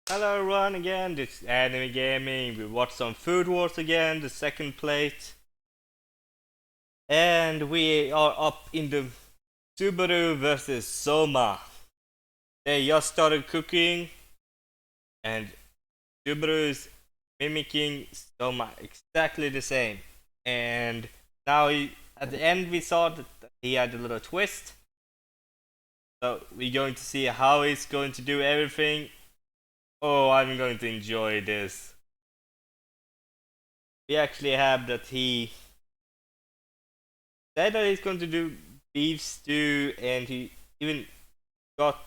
Hello everyone again, this is Anime Gaming. We watched some Food Wars again, the second plate. And we are up in the Subaru versus Soma. They just started cooking and Subaru is mimicking Soma exactly the same. And now at the end we saw that he had a little twist. So we're going to see how he's going to do everything. Oh, I'm going to enjoy this. We actually have that he said that he's going to do beef stew, and he even got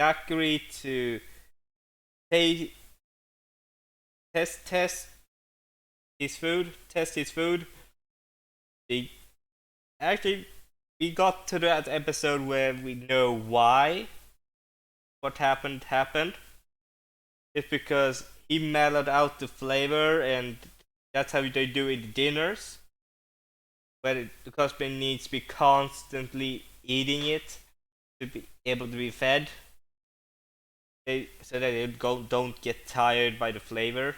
Nakari to pay, test his food, test his food. He actually we got to that episode where we know why what happened. It's because he mellowed out the flavor, and that's how they do it at dinners. Where the customer needs to be constantly eating it to be able to be fed, so that they don't get tired by the flavor.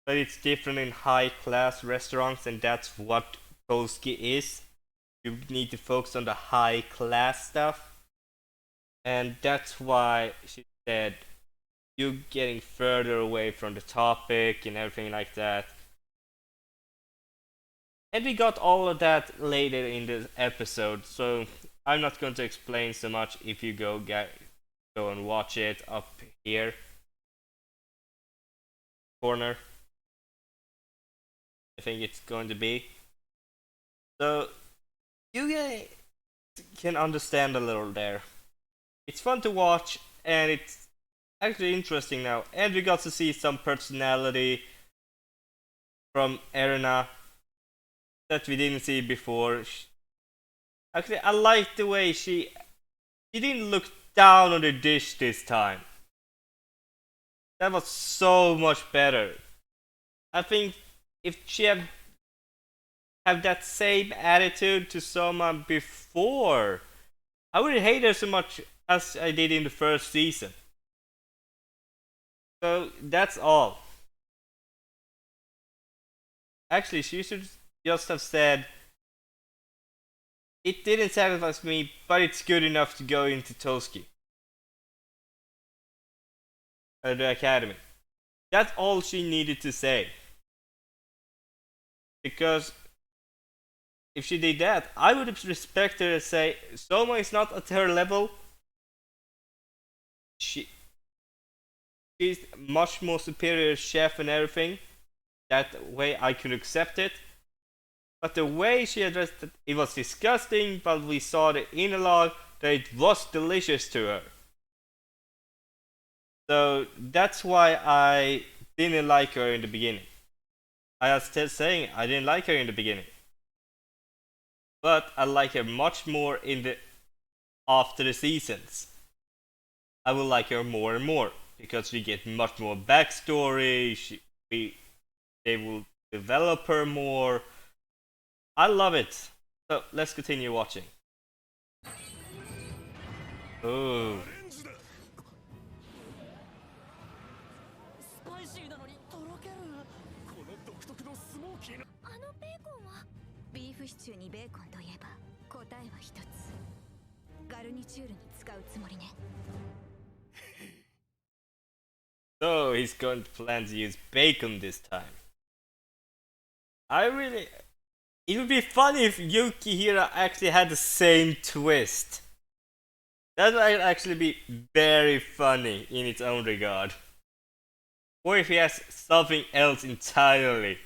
But it's different in high class restaurants, and that's what Koski is. You need to focus on the high class stuff, and that's why she said you're getting further away from the topic and everything like that. And we got all of that later in the episode, so I'm not going to explain so much. If you go and watch it up here corner, I think it's going to be. So you guys can understand a little there. It's fun to watch, and it's actually interesting now. And we got to see some personality from Erina that we didn't see before. Actually, I like the way she didn't look down on the dish this time. That was so much better. I think if she have that same attitude to Soma before, I wouldn't hate her so much as I did in the first season. So that's all. Actually, she should just have said, it didn't satisfy me, but it's good enough to go into Toski. The academy. That's all she needed to say. Because if she did that, I would respect her and say, Soma is not at her level. She's much more superior chef and everything. That way I could accept it. But the way she addressed it was disgusting, but we saw the inner that it was delicious to her. So that's why I didn't like her in the beginning. I was still saying I didn't like her in the beginning. But I like her much more in the after the seasons. I will like her more and more because we get much more backstory. They will develop her more. I love it. So let's continue watching. Oh. So he's going to plan to use bacon this time. It would be funny if Yukihira actually had the same twist. That might actually be very funny in its own regard. Or if he has something else entirely.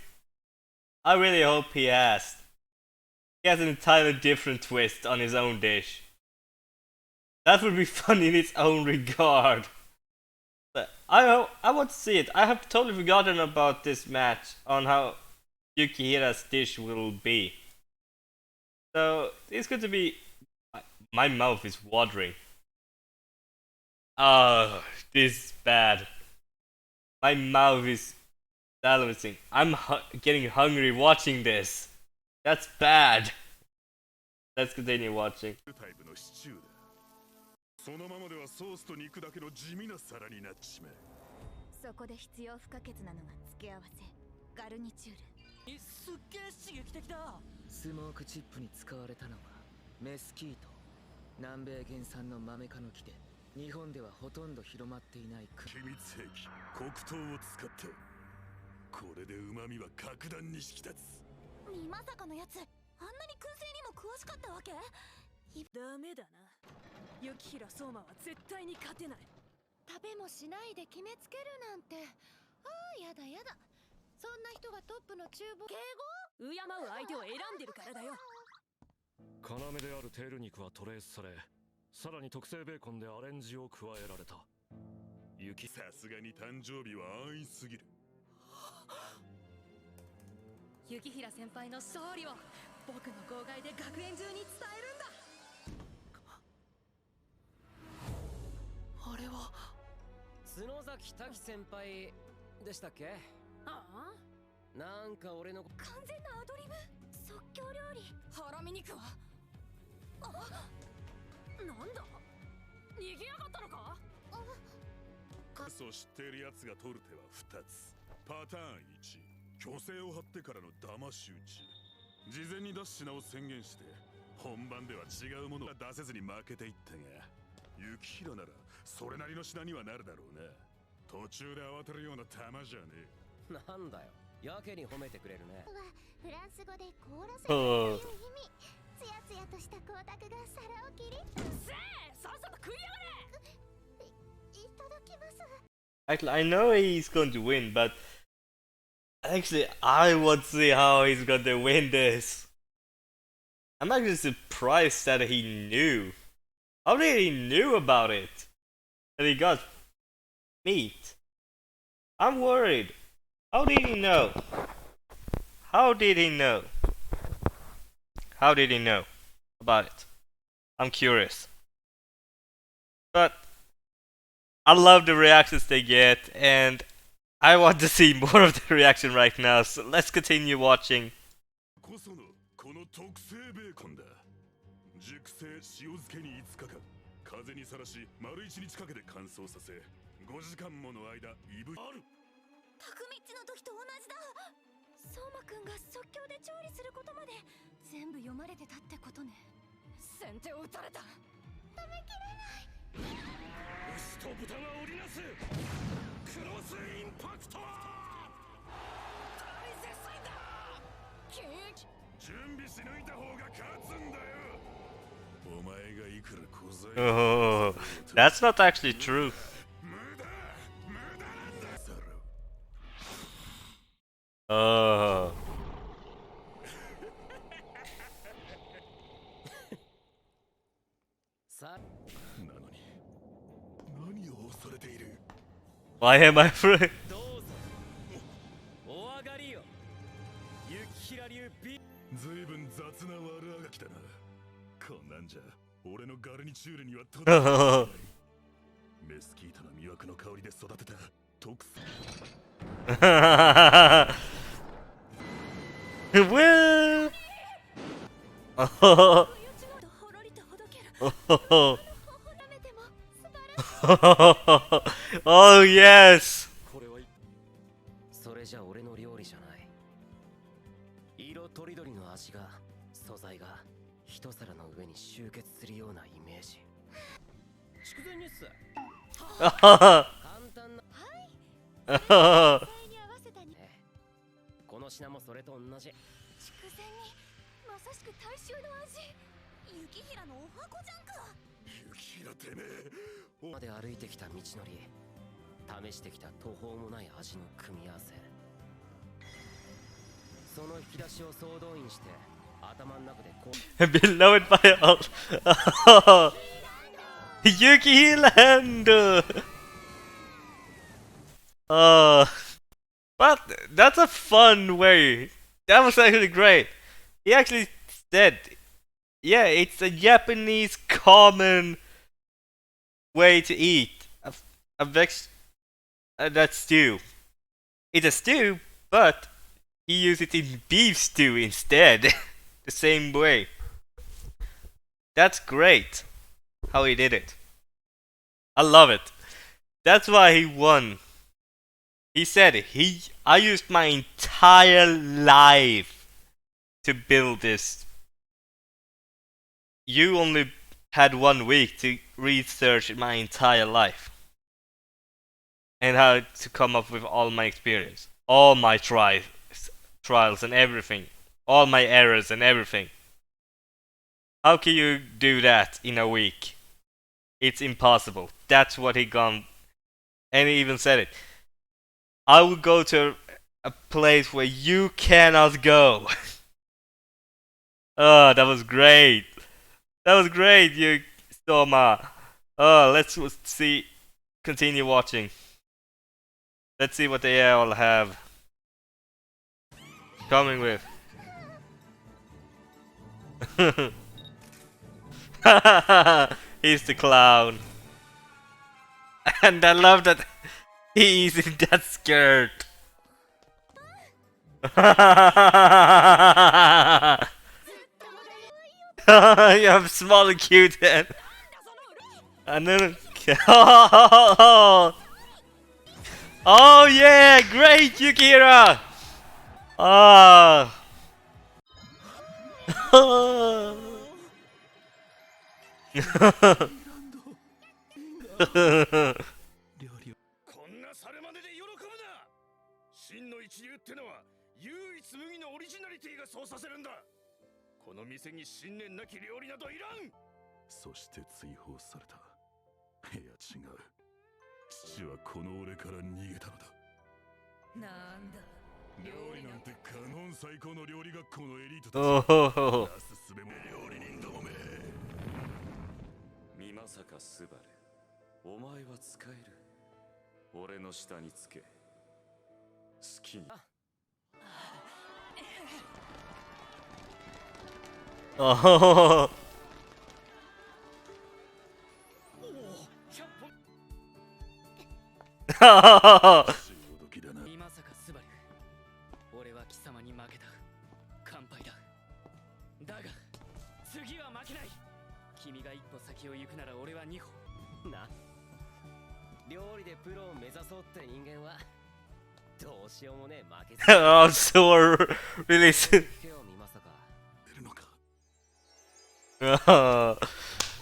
I really hope he has. He has an entirely different twist on his own dish. That would be funny in its own regard. But I want to see it. I have totally forgotten about this match on how Yukihira's dish will be. So it's going to be. My mouth is watering. Oh, this is bad. My mouth is salivating. I'm getting hungry watching this. That's bad. Let's continue watching. そのままではソースと肉だけの地味な皿になっちまう。そこで必要不可欠なのが付け合わせガルニチュール。すっげえ刺激的だ。スモークチップに使われたのはメスキート、南米原産のマメ科の木で日本ではほとんど広まっていない機密兵器黒糖を使った。これで旨味は格段に引き立つ。ミマサカのやつ、あんなに燻製にも詳しかったわけ？ダメだな。ユキヒラソーマは絶対に勝てない。食べもしないで決めつけるなんて。ああ、やだやだ。そんな人がトップの厨房。敬敬う相手を選んでるからだよ。要であるテール肉はトレースされ、さらに特製ベーコンでアレンジを加えられた。さすがに誕生日は安易すぎる。ユキヒラ先輩の勝利を僕の号外で学園中に伝えるんだ。あれは角崎滝先輩でしたっけ？ああ、なんか俺の語。完全なアドリブ。即興料理。ハラミ肉はなんだ、逃げやがったのか？そう知っているやつが取る手は2つ。パターン1、虚勢を張ってからの騙し討ち。事前に出す品を宣言して本番では違うものが出せずに負けていったが、雪平ならそれなりの品にはなるだろうな。途中で慌てるような玉じゃねえ。なんだよ、やけに褒めてくれるね。フランス語で凍らせるという意味。ツヤツヤとした光沢が皿を切り。せえ、さっさと食いやがれ。いただきます。Actually, I know he's going to win, but actually, I want to see how he's going to win this. I'm actually surprised that he knew. How did he knew about it? That he got meat. I'm worried. How did he know? How did he know? How did he know about it? I'm curious. But I love the reactions they get, and I want to see more of the reaction right now, so let's continue watching. こそのこの特製ベーコンだ。熟成塩漬けに5日間、風にさらし丸1日かけて乾燥させ、5時間もの間いぶある。タクミッチの時と同じだ。相馬くんが即興で調理することまで全部読まれてたってことね。先手を打たれた。食べきれない。牛と豚が織りなすクロスインパクト。大絶賛だ。準備し抜いた方が勝つんだよ。お前がいくら小細 Oh, that's not actually true. 無駄なんだ。サロ Oh. さなのに何を恐れている。 Why am I afraid? どうぞお上がりよ。ユキヒラ流ビ。ずいぶん雑な悪あがきだな。こんなんじゃ俺のガルニチュールにはとどまらない。メスキータの魅惑の香りで育てた特製。Well. Oh. Oh yes. これはそれじゃ俺の料理じゃない。色とりどりの味が素材が一皿の上に集結するようなイメージ。筑前煮っす。簡単な。この品もそれと同じ。筑前煮、まさしく大衆の味。雪平のお箱じゃんか。雪平てめえ。まで歩いてきた道のり、試してきた途方もない味の組み合わせ。その引き出しを総動員して頭の中でこう。Beloved by all. Oh. Yukihira. Oh. But that's a fun way. That was actually great. He actually said, yeah, it's a Japanese common way to eat that stew. It's a stew, but he used it in beef stew instead. The same way. That's great how he did it. I love it. That's why he won. He said I used my entire life to build this. You only had 1 week to research my entire life and how to come up with all my experience, all my trials and everything, all my errors and everything. How can you do that in a week? It's impossible. That's what he gone, and he even said it. I will go to a place where you cannot go. Oh, that was great. That was great, you Soma. Oh, let's see. Continue watching. Let's see what they all have coming with. He's the clown. And I love that he's in that skirt. You have small and cute head. And then oh yeah, great Yukihira! Ah. Oh. Mimasaka Subaru お前は使える俺の下につけ好きに Oh. Mimasaka Subaru 俺は貴様に負けた乾杯だだが次は負けない君が一歩先を行くなら俺は二歩な料理でプロを目指そうって人間はどうしようもねえ負けず I'm so really soon. 今日見まさか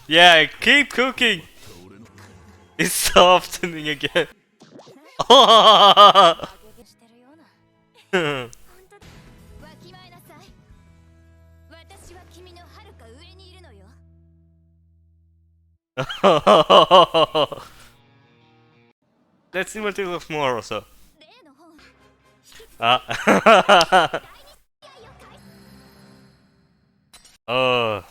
Yeah, keep cooking. It's softening again. Oh. してるような本当だわきまえなさい私は君のはるか上にいるのよ Let's see what it looks more also. 例の本 Ah. Oh.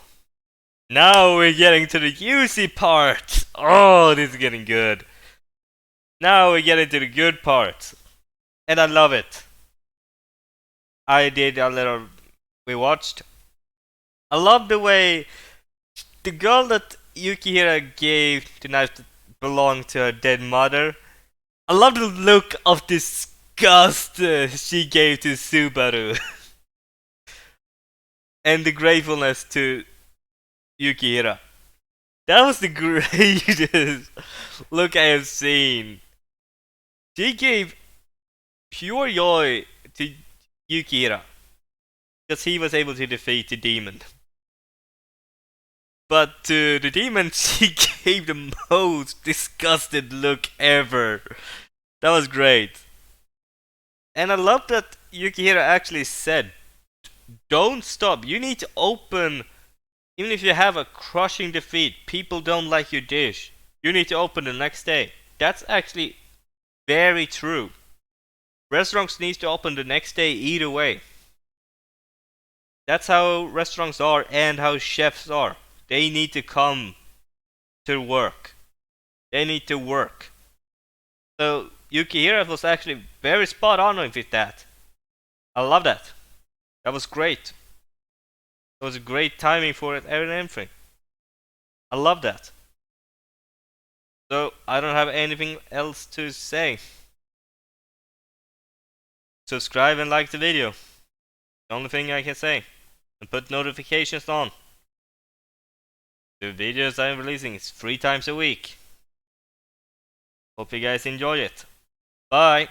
Now we're getting to the juicy part. Oh, this is getting good. Now we're getting to the good part. And I love it. I did a little... We watched. I love the way the girl that Yukihira gave the knife that belonged to her dead mother. I love the look of disgust she gave to Subaru. And the gratefulness to Yukihira. That was the greatest look I have seen. She gave pure joy to Yukihira because he was able to defeat the demon. But to the demon, she gave the most disgusted look ever. That was great. And I love that Yukihira actually said, don't stop, you need to open. Even if you have a crushing defeat, people don't like your dish, you need to open the next day. That's actually very true. Restaurants need to open the next day either way. That's how restaurants are and how chefs are. They need to come to work. They need to work. So Yukihira was actually very spot on with that. I love that. That was great. It was a great timing for it and everything. I love that. So I don't have anything else to say. Subscribe and like the video. The only thing I can say. And put notifications on. The videos I'm releasing is 3 times a week. Hope you guys enjoy it. Bye!